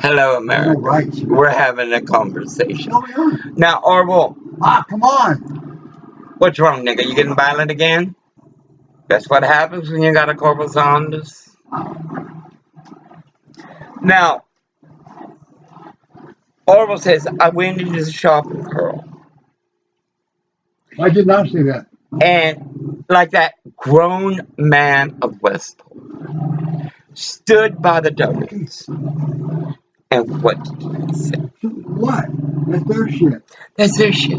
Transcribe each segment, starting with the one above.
Hello, America. Right. We're having a conversation. What's going on? Now, Orville, Come on. what's wrong, nigga? You getting violent again? That's what happens when you got a Corporal Saunders. Now, Orville says, I went into the shop and Pearl. I did not say that. And like that grown man of Westport stood by the Dugans. And what did he say? What? That's their shit. That's their shit.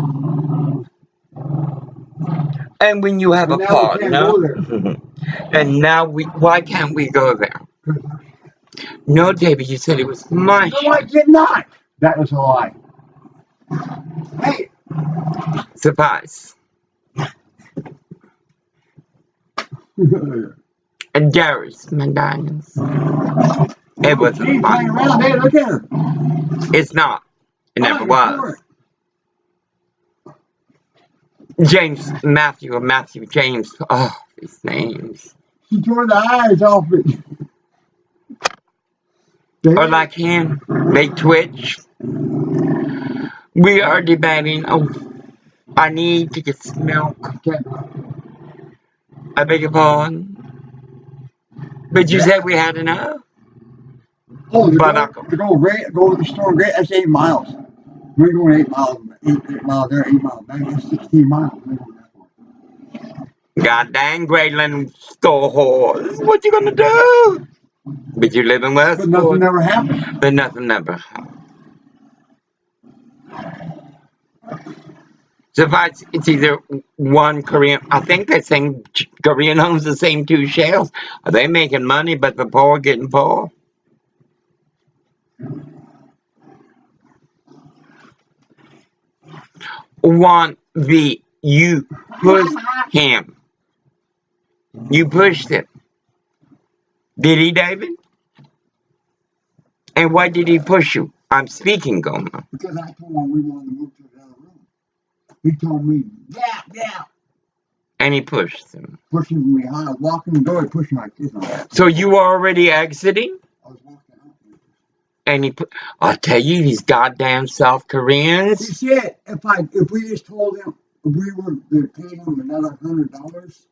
And when you have But a now we can't partner, go there. and now why can't we go there? No, David, you said it was my No, I did not. That was a lie. Hey. Suffice. And Darius McDaniels. It wasn't She's fun. playing around. Hey, look at her. It's not. It never was. Matthew, James. Oh, these names. She tore the eyes off it. Or like him, they twitch. We are debating, I need to get some milk. I beg your pardon. But you said we had enough? Oh, to go to the store, that's 8 miles. We're going 8 miles. 8 miles there, 8 miles back. That's 16 miles. God dang, Grayland store whores. What you gonna do? But you live in Westport. But nothing ever happened. But nothing ever happened. So if it's either one Korean, I think they're saying Korean owns the same 2 shells. Are they making money, but the poor getting poor? One V, you pushed him. You pushed him. Did he, David? And why did he push you? I'm speaking, Goma. Because I told him we wanted to move to another room. He told me, yeah. And he pushed him. Pushing me high, walking the door, he pushed my kids on. So you were already exiting? I was walking out. And I'll tell you, these goddamn South Koreans. He said, if we just told him, if we were to pay him another $100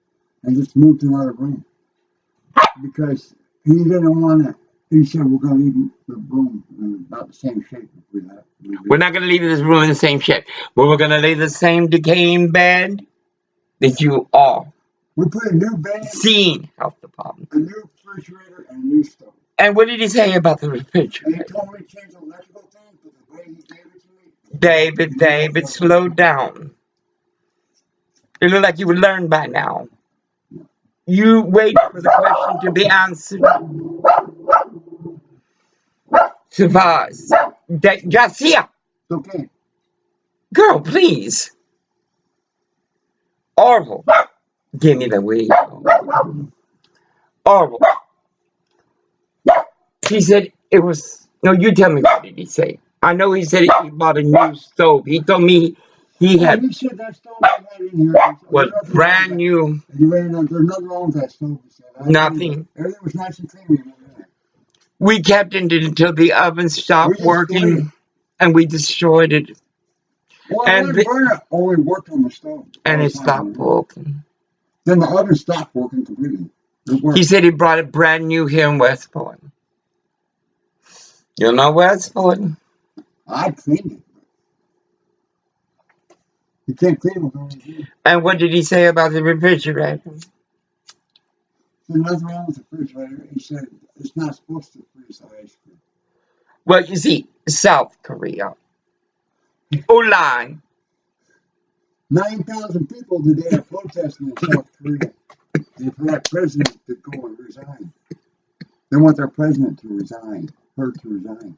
and just move to another room. Because he didn't want to. He said, we're going to leave the room in about the same shape. We're not going to leave this room in the same shape. But we're going to leave the same decaying bed that you are. We put a new bed. Seeing health department. A new refrigerator and a new stove. And what did he say about the refrigerator? And he told me to change the electrical thing, but the way he gave it to me. David, slow down. It looked like you would learn by now. You wait for the question to be answered. Surprise. Jasia. Okay. Girl, please. Orville. Give me the weed. Orville. He said it was. No, you tell me what did he say. I know he said he bought a new stove. He told me he had. He said that stove I had in here was brand new. There's nothing wrong with that stove. He said. Nothing. Everything was nice and clean. We kept it until the oven stopped working, and we destroyed it. Well, and the burner only worked on the stove. And it stopped working. Then the oven stopped working completely. He said he brought it brand new here in Westport. You know Westport? I cleaned it. You can't clean it. And what did he say about the refrigerator? There's nothing wrong with the refrigerator. He said it's not supposed to freeze ice cream. Well, you see, South Korea. Ulan. 9,000 people today are protesting in South Korea. For that president to go and resign. They want their president to resign. Her to resign.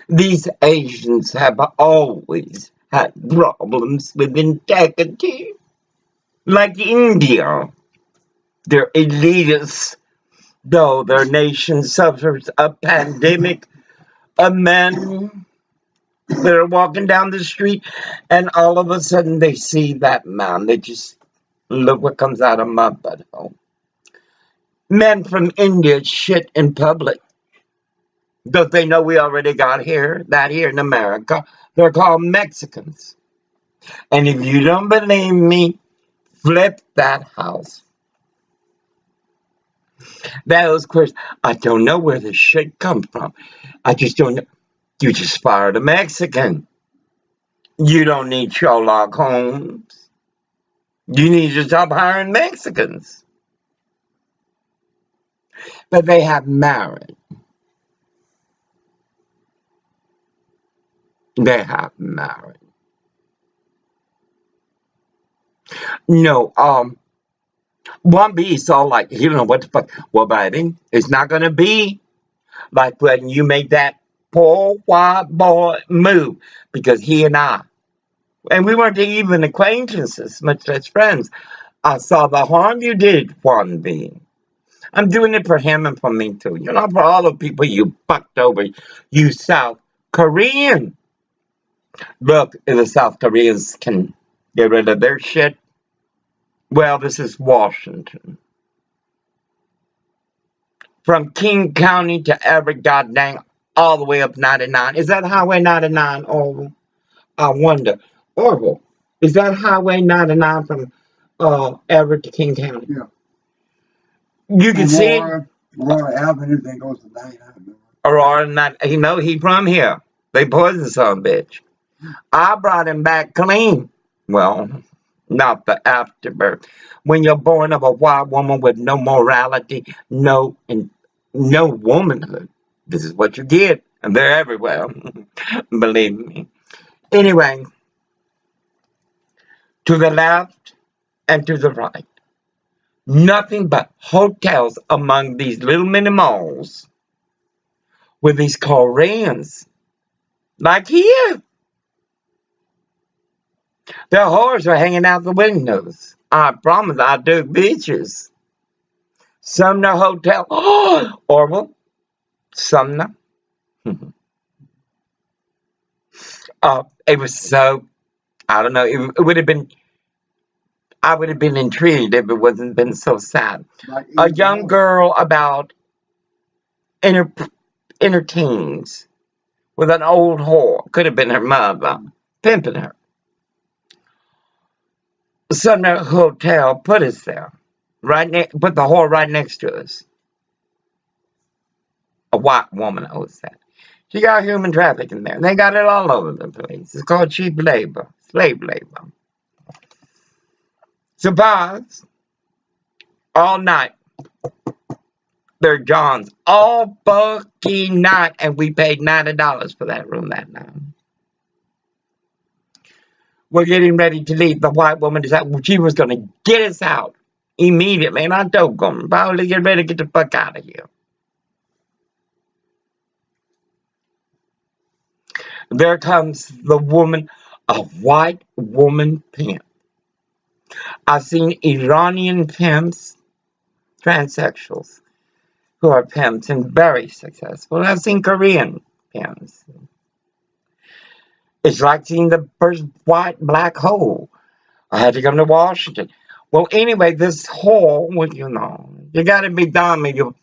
These Asians have always had problems with integrity. Like India, they're elitists, though their nation suffers a pandemic of men They're walking down the street, and all of a sudden they see that man. They just look what comes out of my butthole. Men from India shit in public. Don't they know we already got that here in America? They're called Mexicans. And if you don't believe me, flip that house. That was, of course, I don't know where this shit comes from. I just don't know. You just fired a Mexican. You don't need Sherlock Holmes. You need to stop hiring Mexicans. But they have married. They have married. No, one B saw like, you know what the fuck. Well, baby, it's not going to be like when you make that poor white boy move. Because he and we weren't even acquaintances, much less friends. I saw the harm you did, one B. I'm doing it for him and for me too. You know, for all the people you fucked over, you South Korean. Look, if the South Koreans can get rid of their shit, well, this is Washington. From King County to every goddamn, all the way up 99. Is that Highway 99, Orville? I wonder. Orville, is that Highway 99 from Everett to King County? Yeah. You can see Aurora Avenue, then goes to 99. Aurora, not, you know, he from here. They poisoned some bitch. I brought him back clean. Well, not the afterbirth. When you're born of a white woman with no morality, no womanhood, this is what you get. And they're everywhere. Believe me. Anyway, to the left and to the right, nothing but hotels among these little mini malls with these Koreans. Like here. Their whores are hanging out the windows. I promise I do beaches. Sumner Hotel. Oh, Orville. Sumner. It was so, I don't know, it would have been, I would have been intrigued if it wasn't been so sad. A young girl about in her teens with an old whore, could have been her mother, pimping her. Sumner Hotel put us there. Put the whore right next to us. A white woman owns that. She got human trafficking there. They got it all over the place. It's called cheap labor, slave labor. Surprise! All night. They're John's all fucking night, and we paid $90 for that room that night. We're getting ready to leave. The white woman decided she was going to get us out immediately, and I told them, probably get ready to get the fuck out of here. There comes the woman, a white woman pimp. I've seen Iranian pimps, transsexuals, who are pimps and very successful. I've seen Korean pimps. It's like seeing the first white black hole. I had to come to Washington. Well, anyway, this whole, well, you know, you got to be dumb and you're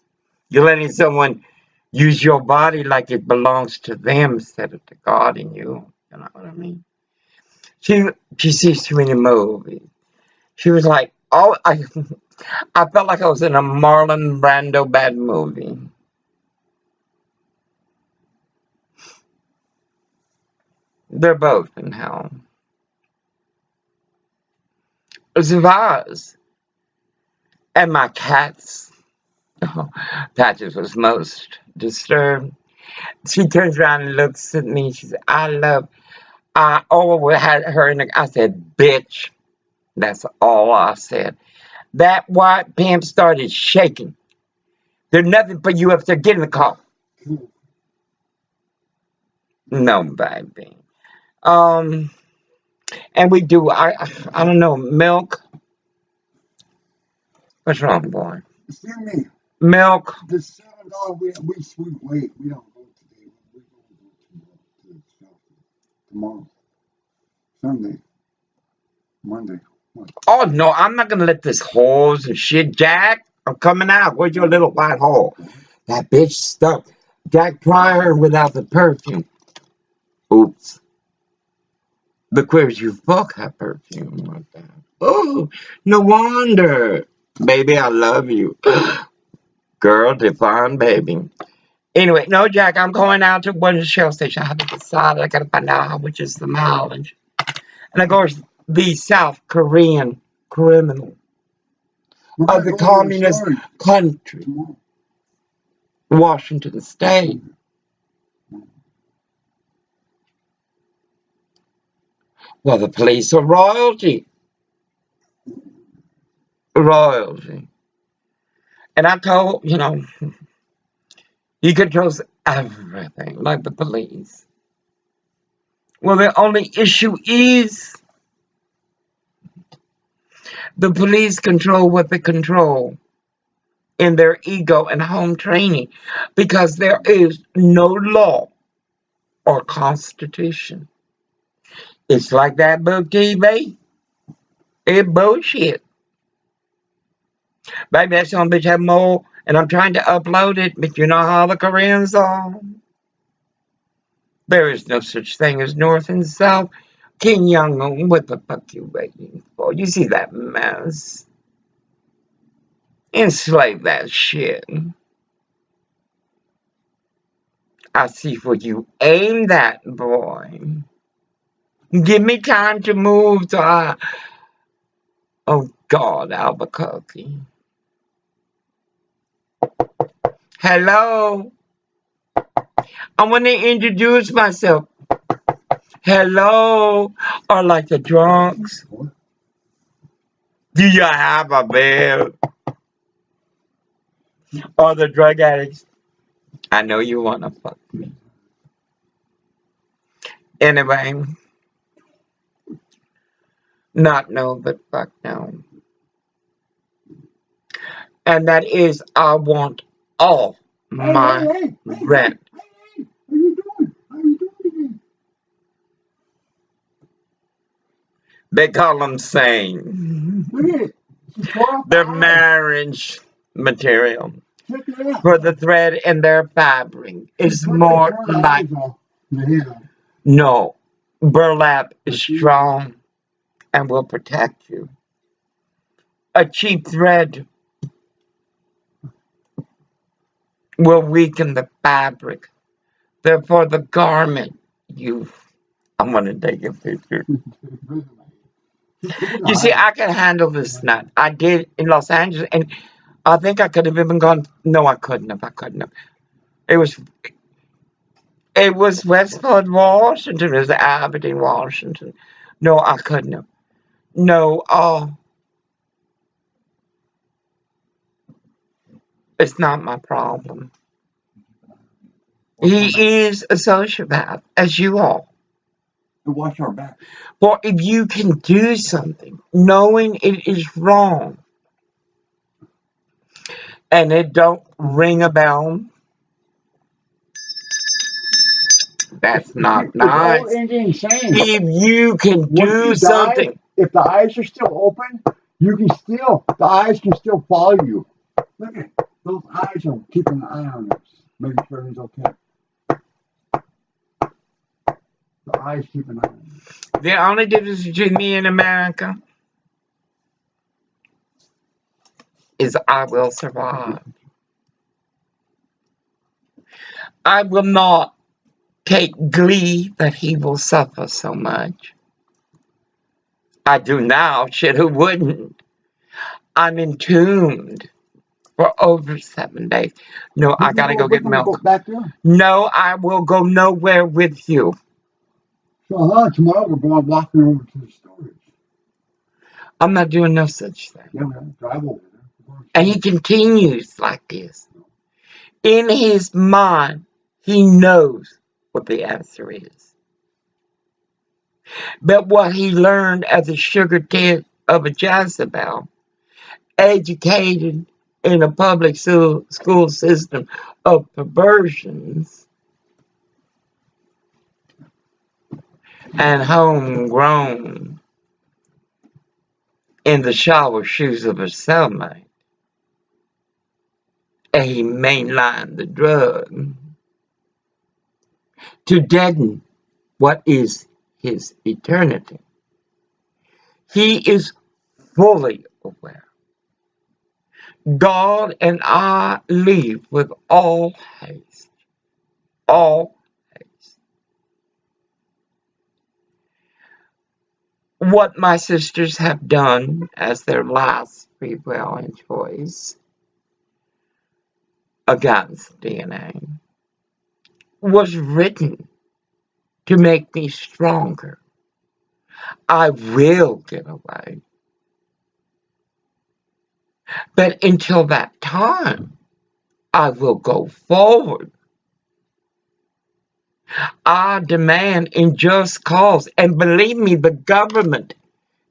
letting someone use your body like it belongs to them instead of to God in you. You know what I mean? She sees too many movies. She was like, oh, I felt like I was in a Marlon Brando bad movie. They're both in hell. Zavaz and my cats. Oh, Patches was most disturbed. She turns around and looks at me. She said, I had her in the, I said, bitch. That's all I said. That white pimp started shaking. There's nothing for you up there. Get in the car. No, baby. And we do, I don't know, milk. What's wrong, boy? Excuse me. Milk. The $7 we wait. We don't go today. We go to the shelter. tomorrow. Sunday. Monday. What? Oh, no, I'm not going to let this hose and shit. Jack, I'm coming out. Where's your little white hole? That bitch stuck. Jack Pryor without the perfume. Oops. Look where you fuck have perfume like that. Oh, no wonder. Baby, I love you. Girl, divine baby. Anyway, no, Jack, I'm going out to one of the shell station. I have to decide. I got to find out how much is the mileage. And of course, the South Korean criminal of the communist country, Washington State. Well, the police are royalty. Royalty. And I told, he controls everything, like the police. Well, the only issue is the police control what they control in their ego and home training because there is no law or constitution. It's like that book TV. It's bullshit. Baby, that son of a bitch have more, and I'm trying to upload it, but you know how the Koreans are. There is no such thing as North and South. Kim Jong-un, what the fuck you waiting for? You see that mess? Enslave that shit. I see where you aim that, boy. Give me time to move to, oh God, Albuquerque. Hello. I want to introduce myself. Hello. Or like the drunks. Do you have a bill? Or the drug addicts. I know you want to fuck me. Anyway. Not no, but fuck no. And that is, I want all my rent. How you doing? How you doing today? They call them sane. Look at it. Their marriage material. Check it out. For the thread in their fabric is more like, no, burlap is strong and will protect you. A cheap thread will weaken the fabric. Therefore, the garment I'm going to take a picture. You see, I can handle this nut. I did in Los Angeles, and I think I could have even gone. No, I couldn't have. It was Westport, Washington. It was Aberdeen, Washington. No, I couldn't have. No, it's not my problem. He is a sociopath, as you are. To wash our back. For if you can do something knowing it is wrong and it don't ring a bell, that's not nice. If you can do something. If the eyes are still open, the eyes can still follow you. Look at those eyes are keeping an eye on us, making sure everything's okay. The eyes keep an eye on us. The only difference between me and America is I will survive. I will not take glee that he will suffer so much. I do now. Shit, who wouldn't? I'm entombed for over 7 days. No, I gotta go get milk. No, I will go nowhere with you. So, tomorrow we're going walking over to the storage. I'm not doing no such thing. Yeah, we'll drive over there. And he continues like this. In his mind, he knows what the answer is. But what he learned as a sugar tit of a Jezebel, educated in a public school system of perversions, and homegrown in the shower shoes of a cellmate. And he mainlined the drug to deaden what is his eternity. He is fully aware. God and I leave with all haste. All haste. What my sisters have done as their last free will and choice against DNA was written to make me stronger. I will get away. But until that time, I will go forward. I demand in just cause. And believe me, the government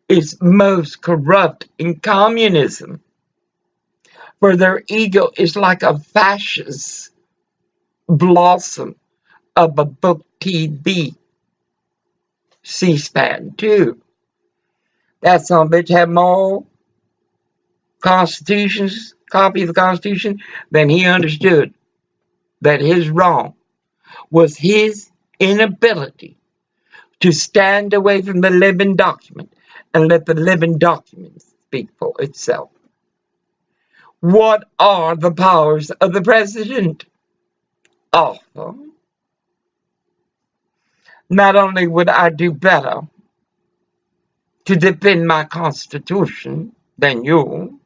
is most corrupt in communism. For their ego is like a fascist blossom of a book TV C-SPAN too. That son of a bitch had more constitutions, copy of the Constitution, than he understood that his wrong was his inability to stand away from the living document and let the living document speak for itself. What are the powers of the president? Awful. Not only would I do better to defend my Constitution than you,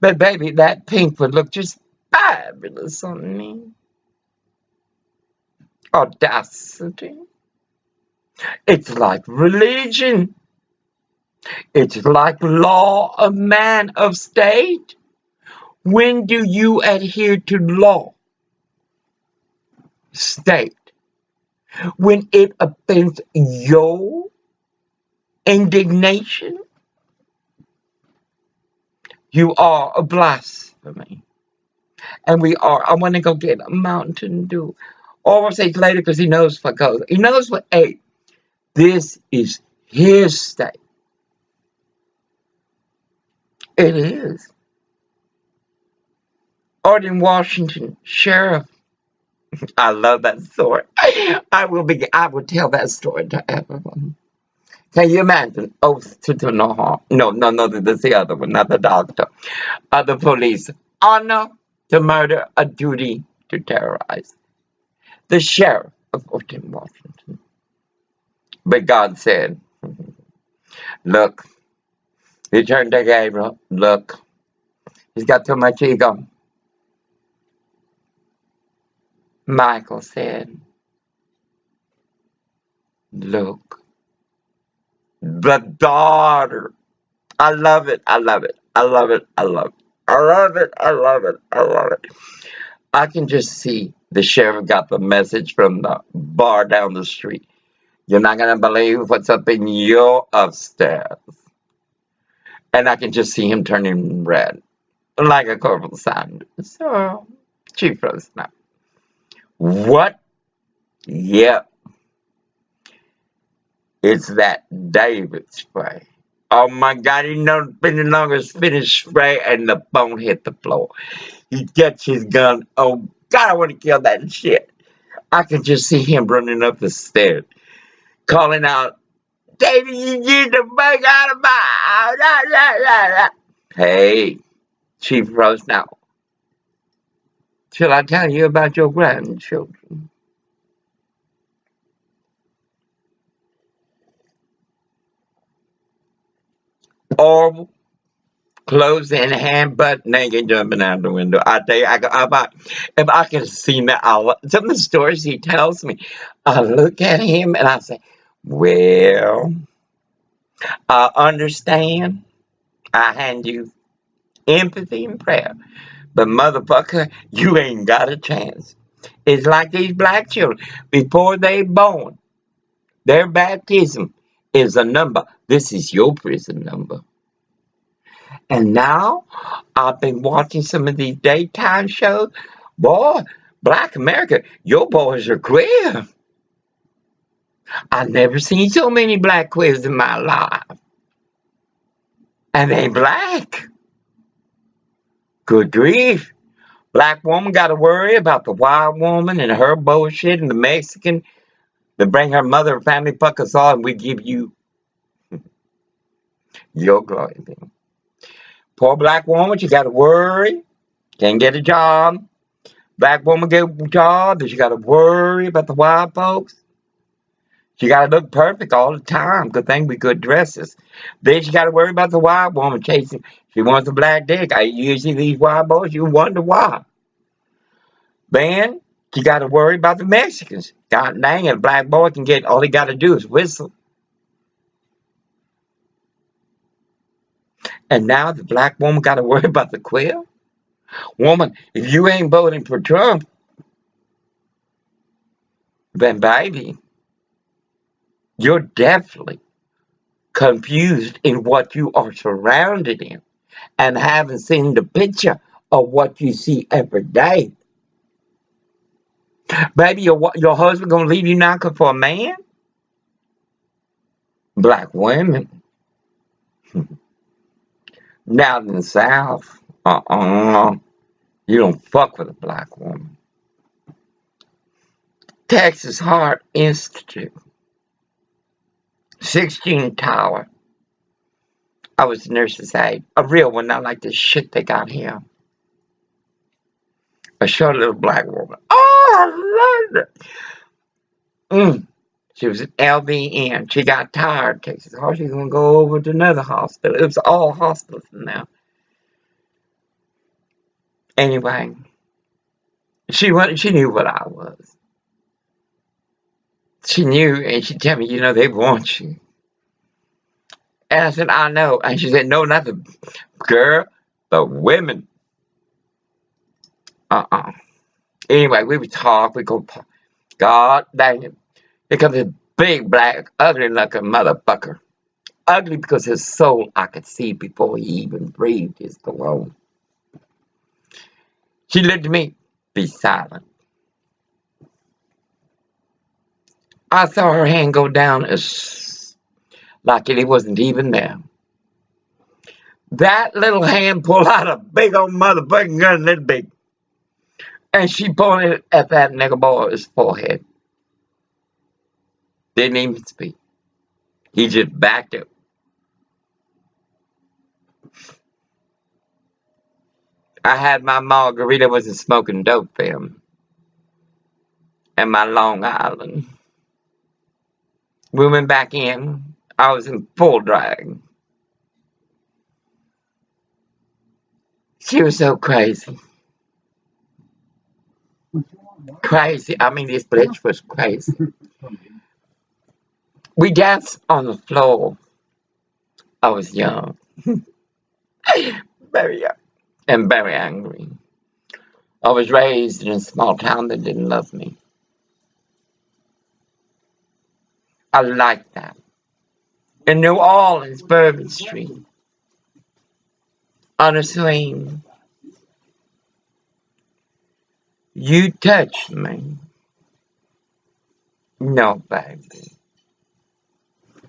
but baby, that pink would look just fabulous on me. Audacity. It's like religion. It's like law of man of state. When do you adhere to law? State. When it offends your indignation, you are a blasphemy. And we are. I want to go get a Mountain Dew. Or I'll say it later because he knows what goes. He knows what, hey, this is his state. It is. Arden Washington, sheriff. I love that story. I will tell that story to everyone. Can you imagine? Oath to no harm. No, that's the other one, not the doctor. The police. Honor to murder, a duty to terrorize. The sheriff of Arden Washington. But God said, look, he turned to Gabriel. Look, he's got too much ego. Michael said, look, the daughter. I love it. I love it. I love it. I love it. I love it. I love it. I love it. I can just see the sheriff got the message from the bar down the street. You're not going to believe what's up in your upstairs. And I can just see him turning red, like a Corporal Sanders. So, Chief Rose now. What? Yep. It's that David spray. Oh my God, he knows any longer spinach spray and the phone hit the floor. He gets his gun. Oh God, I want to kill that shit. I can just see him running up the stairs, calling out, David, you get the fuck out of my house. Hey, Chief Rose, now, shall I tell you about your grandchildren? Or clothes in hand, butt naked, jumping out the window. I tell you, if I could have seen that, some of the stories he tells me, I look at him and I say, well, I understand. I hand you empathy and prayer. But motherfucker, you ain't got a chance. It's like these black children. Before they born, their baptism is a number. This is your prison number. And now, I've been watching some of these daytime shows. Boy, Black America, your boys are queer. I've never seen so many black queers in my life. And they black. Good grief. Black woman got to worry about the white woman and her bullshit and the Mexican that bring her mother and family fuck us all and we give you your glory. Poor black woman, she got to worry. Can't get a job. Black woman get a job, but she got to worry about the white folks. She got to look perfect all the time. Good thing we good dresses. Then she got to worry about the white woman chasing. She wants a black dick. I usually these white boys, you wonder why. Then you got to worry about the Mexicans. God dang it, a black boy can get, all he got to do is whistle. And now the black woman got to worry about the queer. Woman, if you ain't voting for Trump, then baby, you're definitely confused in what you are surrounded in and haven't seen the picture of what you see every day. Baby, your husband gonna leave you now for a man? Black women. Now in the South, you don't fuck with a black woman. Texas Heart Institute, 16 Tower. I was a nurse's aide, a real one, not like this shit they got here. A short little black woman. Oh, I loved it. She was at LVN. She got tired. Texas Heart. She's gonna go over to another hospital. It was all hospitals now. Anyway, she knew what I was. She knew, and she told me, they want you. And I said, I know. And she said, no, not the girl, the women. Anyway, we would talk. We go, God dang it. Here comes this big, black, ugly looking motherfucker. Ugly because his soul I could see before he even breathed his cologne. She looked at me, be silent. I saw her hand go down as like it wasn't even there. That little hand pulled out a big old motherfucking gun, little big. And she pointed it at that nigga boy's forehead. Didn't even speak. He just backed up. I had my margarita, wasn't smoking dope film. And my Long Island. We went back in. I was in full drag. She was so crazy. Crazy. I mean, this bitch was crazy. We danced on the floor. I was young. Very young. And very angry. I was raised in a small town that didn't love me. I liked that. In New Orleans, Bourbon Street. On a swing. You touched me. No, baby.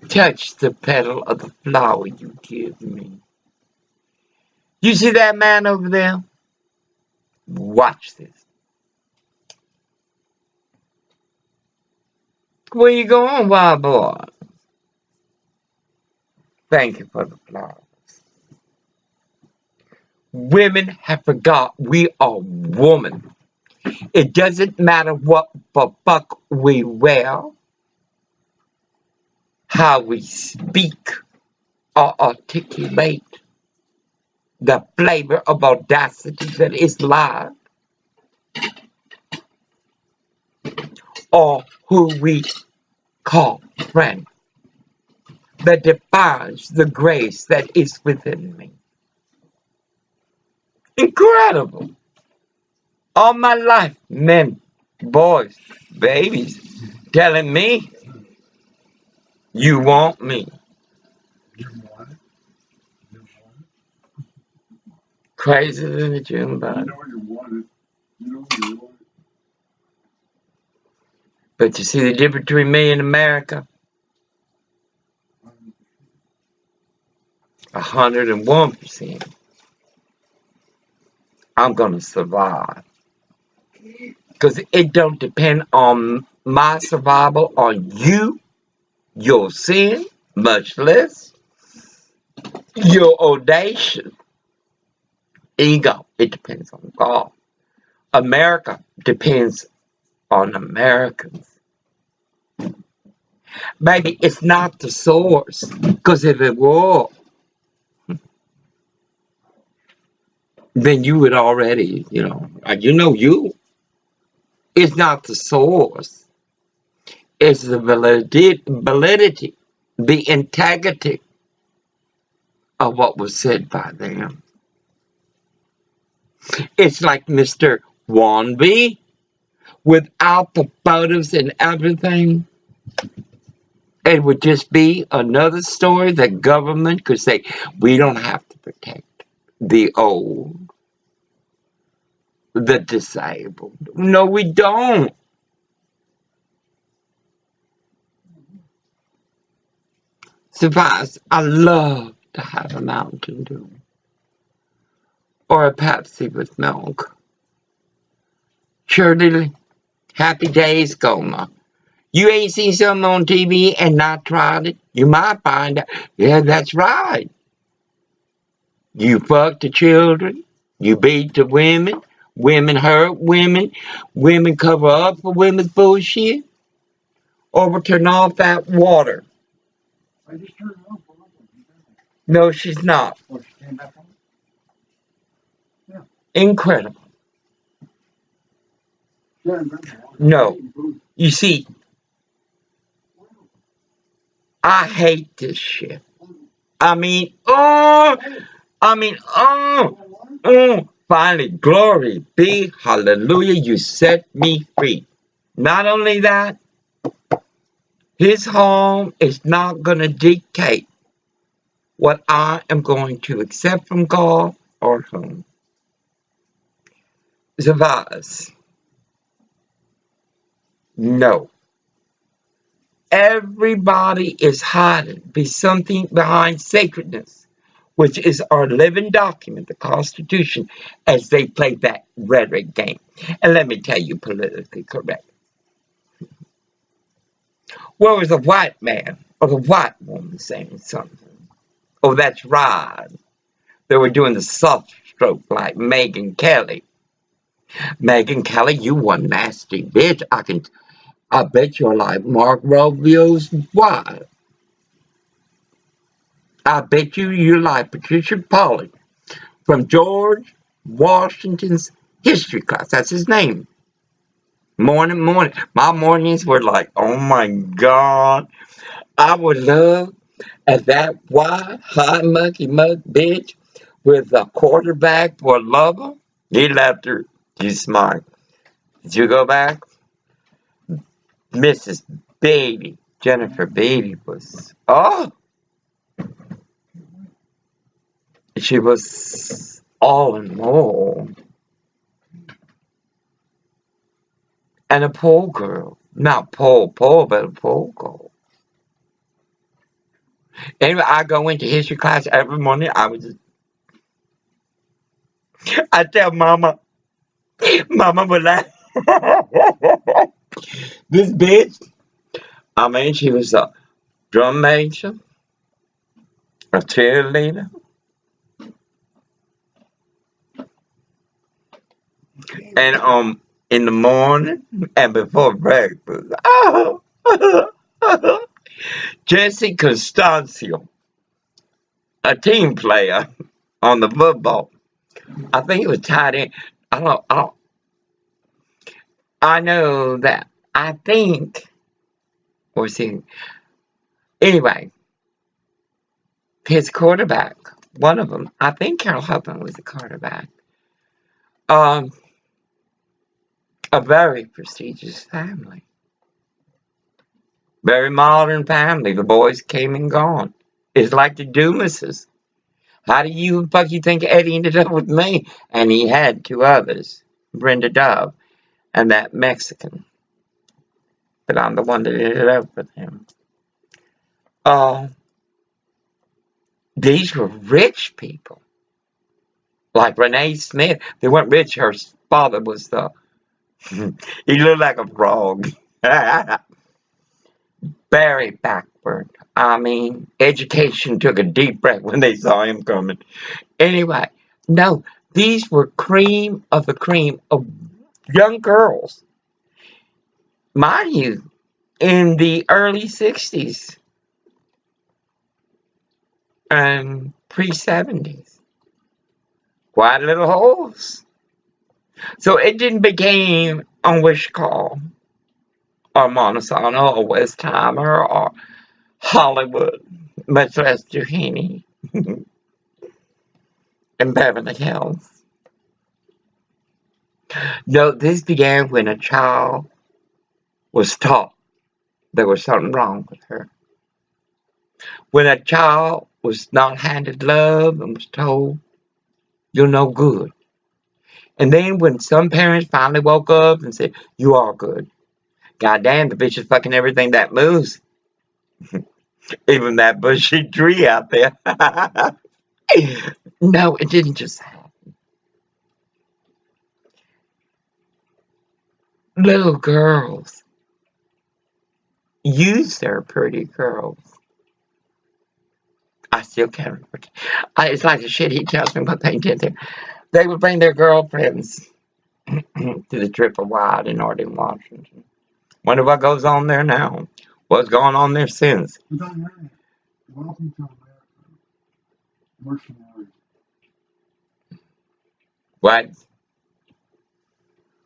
Touch the petal of the flower you give me. You see that man over there? Watch this. Where you going, wild boy? Thank you for the flowers. Women have forgot we are women. It doesn't matter what the fuck we wear, how we speak or articulate, the flavor of audacity that is live, or who we call friend, that defines the grace that is within me. Incredible. All my life, men, boys, babies, telling me, you want me. Crazy than a June bug. But you see the difference between me and America? 101%. I'm going to survive. Because it don't depend on my survival, on you, your sin, much less your audacious ego. It depends on God. America depends on Americans. Maybe it's not the source. Because if it were, then you would already, you. It's not the source. It's the validity, the integrity of what was said by them. It's like Mr. Wanby, without the photos and everything, it would just be another story that government could say, we don't have to protect the old, the disabled. No, we don't. Surprise, I love to have a Mountain Dew or a Pepsi with milk. Shirley, happy days, Goma. You ain't seen something on TV and not tried it? You might find out. Yeah, that's right. You fuck the children. You beat the women. Women hurt women. Women cover up for women's bullshit. Or turn off that water. I just turned it off. No, she's not. Oh, she came back on? Yeah. Incredible. No. You see, I hate this shit. Finally, glory be, hallelujah, you set me free. Not only that, his home is not going to dictate what I am going to accept from God or whom. Zavaz. No. Everybody is hiding be something behind sacredness, which is our living document, the Constitution, as they play that rhetoric game. And let me tell you, politically correct. Where was a white man or the white woman saying something? Oh, that's right. They were doing the soft stroke like Megyn Kelly. Megyn Kelly, you one nasty bitch. I bet you're like Mark Rubio's wife. I bet you're like Patricia Polley from George Washington's history class. That's his name. Morning. My mornings were like, oh my God. I would love at that white, hot, mucky mug bitch with a quarterback for a lover. He left her. You smart. Did you go back? Mrs. Beatty, Jennifer Beatty was, she was all in all. And a poor girl. Not poor, but a poor girl. Anyway, I go into history class every morning. I tell Mama would laugh. This bitch, she was a drum major, a cheerleader, and in the morning and before breakfast. Jesse Constancio, a team player on the football. I think it was tied in. I know that. I think. Or see. Anyway, his quarterback, one of them, I think Carol Huffman was the quarterback. A very prestigious family. Very modern family. The boys came and gone. It's like the Dumases. How do you think Eddie ended up with me? And he had two others, Brenda Dove and that Mexican. but I'm the one that ended up with him. Uh, these were rich people. Like Renee Smith. They weren't rich. Her father was he looked like a frog. Very backward. I mean, education took a deep breath when they saw him coming. Anyway, no, these were cream of the cream of young girls. Mind you, in the early 60s and pre-70s. Quite little holes. So it didn't begin on Wish Call or Monsanto or Westheimer or Hollywood, much less Doheny and Beverly Hills. No, this began when a child was taught there was something wrong with her. When a child was not handed love and was told, you're no good. And then when some parents finally woke up and said, you are good. God damn, the bitch is fucking everything that moves. Even that bushy tree out there. No, it didn't just happen. Little girls use their pretty girls. I still can't remember. It's like the shit he tells me what they did there. They would bring their girlfriends to the Triple Wide in Arden, Washington. Wonder what goes on there now. What's gone on there since? Welcome to America. Mercenaries. What?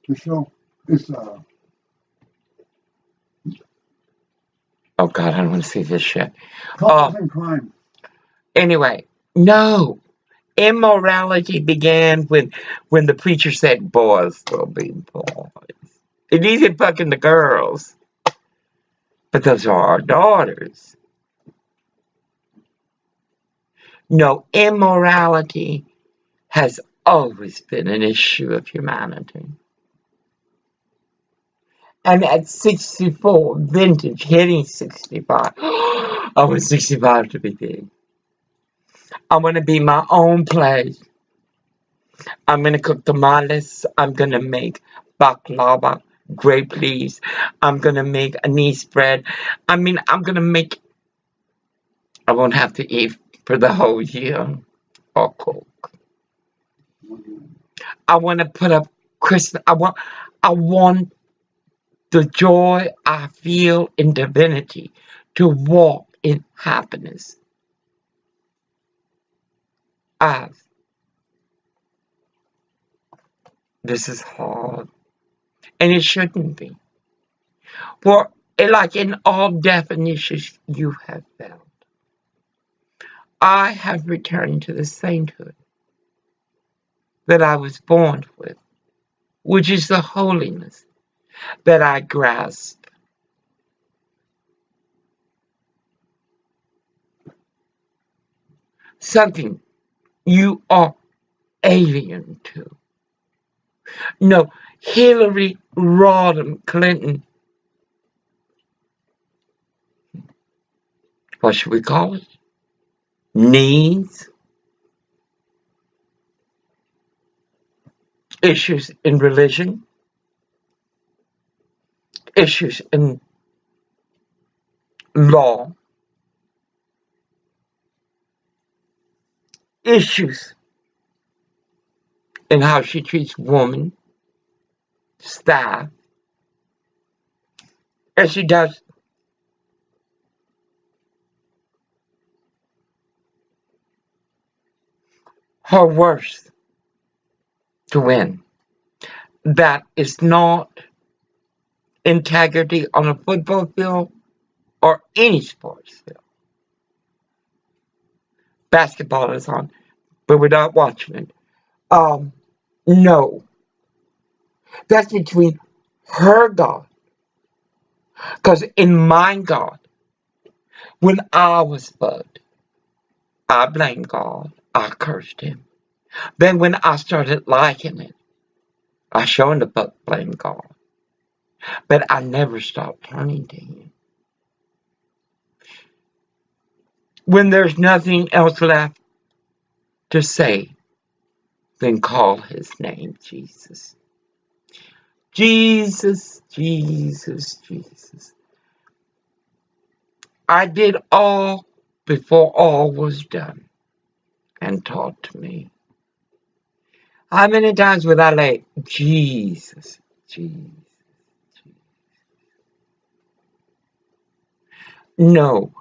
The show is Oh God, I don't want to see this shit. Couples in Crime. Anyway, no. Immorality began when the preacher said boys will be boys. It isn't fucking the girls. But those are our daughters. No, immorality has always been an issue of humanity. And at 64, vintage, hitting 65, I want 65 to be big. I want to be my own place. I'm going to cook tamales. I'm going to make baklava, grape leaves. I'm going to make anise bread. I mean, I'm going to make... I won't have to eat for the whole year or cook. I want to put up Christmas. I want the joy I feel in divinity to walk in happiness. This is hard. And it shouldn't be. For, like in all definitions you have found, I have returned to the sainthood that I was born with, which is the holiness that I grasp. Something you are alien to. No, Hillary Rodham Clinton, what should we call it? Needs issues in religion, issues in law, issues in how she treats women, staff, and she does her worst to win. That is not integrity on a football field or any sports field. Basketball is on, but we're not watching it. No. That's between her God. Because in my God, when I was bugged, I blamed God. I cursed him. Then when I started liking it, I showed the blame God. But I never stopped turning to him. When there's nothing else left to say, then call his name Jesus. Jesus, Jesus, Jesus. I did all before all was done and taught to me. How many times would I like, Jesus, Jesus? No.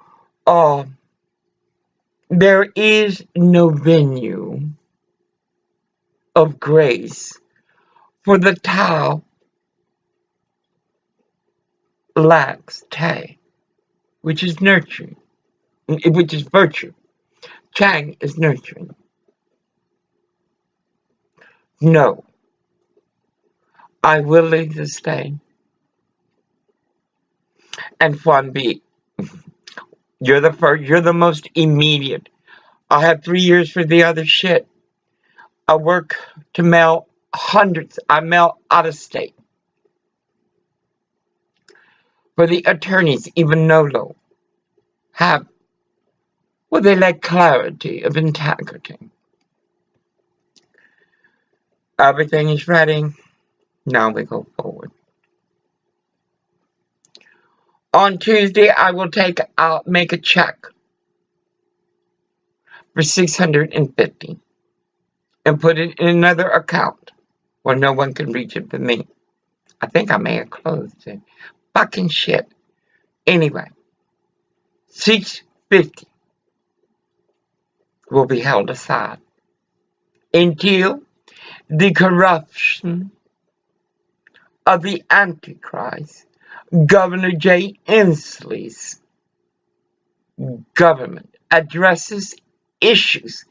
There is no venue of grace for the Tao lacks Tai, which is nurturing, which is virtue. Chang is nurturing. No, I'm willing to stay. And Fan B, you're the first, you're the most immediate. I have 3 years for the other shit. I work to mail hundreds. I mail out of state. For the attorneys, even Nolo, have, well, they lack clarity of integrity. Everything is ready. Now we go forward. On Tuesday, I will make a check for $650 and put it in another account where no one can reach it but me. I think I may have closed it. Fucking shit. Anyway, $650 will be held aside until the corruption of the Antichrist, Governor Jay Inslee's government, addresses issues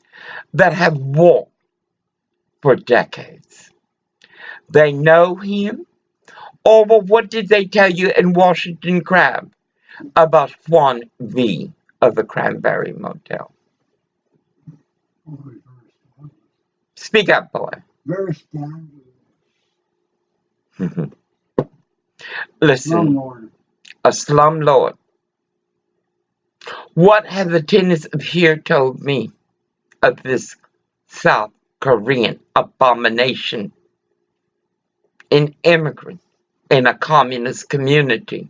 that have walked for decades. They know him. Or well, what did they tell you in Washington Crab about Juan V of the Cranberry Motel? Speak up, boy. Very standard. Listen, a slumlord. What have the tenants of here told me of this South Korean abomination, an immigrant in a communist community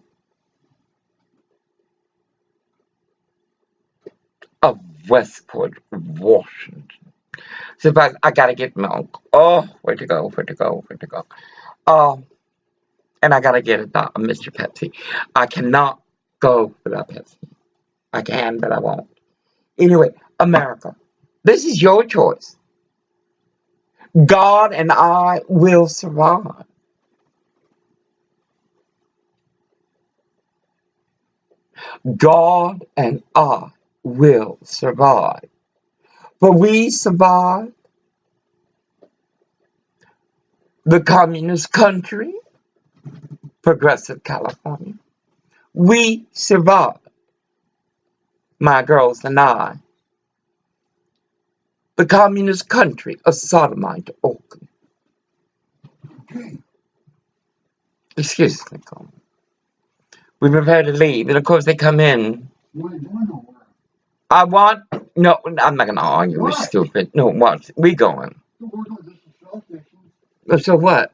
of Westport, Washington? So I gotta get milk. Oh, where to go? And I gotta get a Mr. Pepsi. I cannot go without Pepsi. I can, but I won't. Anyway, America, this is your choice. God and I will survive. God and I will survive. For we survived the communist country, progressive California. We survived, my girls and I, the communist country of Sodomite Oakland. Excuse me, we prepare to leave, and of course they come in. No, I'm not gonna argue with stupid. No, what? We going. So what?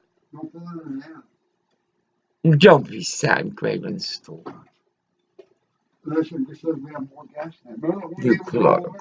Don't be sad, Graven Store. You plug.